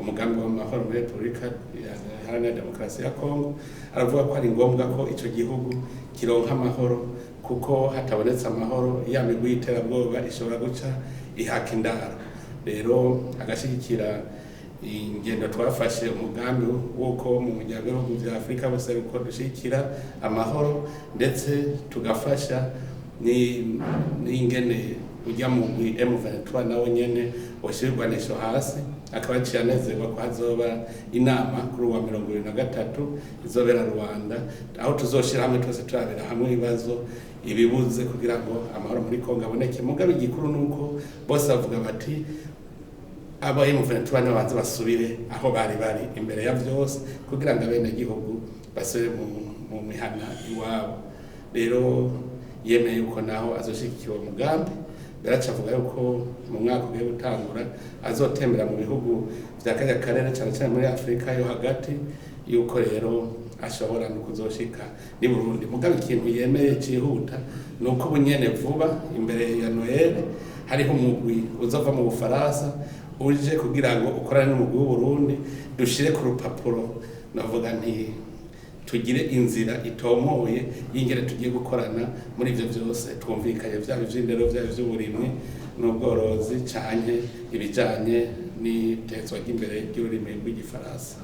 umugambi w'amahoro muri Repubulika Iharanira Demokarasi ya Kongo, aravuga ko ari ngombwa ko ico gihugu kironka amahoro, kuko hatabonetse amahoro ya migwi y'iterabwoba ishobora guca ihaka indaro. Rero agashigikira ingendo twafashe umugambi wuko mu muryango w'ibihugu vya Afrika bose uko dushikira amahoro, ndetse tugafasha n'ingene ujya mu M23 nawe nyene washirwanisho hasi, akaba cianezerwa ko hazoba inama kuri wa 23 izobera Rwanda, aho tuzoshira hamwe twese turabera hamwe ibibazo ibibuze kugira ngo amahoro muri Kongo aboneke. Mugabe igikuru nuko bose bavuga bati aba M23 n'abanze basubire aho bari imbere ya vyose, kugira ngo abene gihugu basubire mu mihana iwabo. Rero yemeye yuko naho azoshikira umugambi, beracavuga yuko mu mwaka ugiye gutangura azotembera mu bihugu vya kaya karere cyane muri Afrika yo hagati, yuko rero ashobora no kuzoshika ni Burundi. Mugabe ikintu yemeye cihuta nuko bunyene vuba imbere ya Noel hariho umugwi uzova mu Bufaransa uje kugira ngo ukorane n'umugwi w'u Burundi, dushire ku rupapuro navuga nti tugire inzira itomoye y'ingere tugiye gukorana muri ivyo vyose twumvikanye, vyaba ivy'indero, vyaba ivy'uburimyi n'ubworozi, canke ibijanye n'itezwa ry'imbere ry'ururimi rw'igifaransa.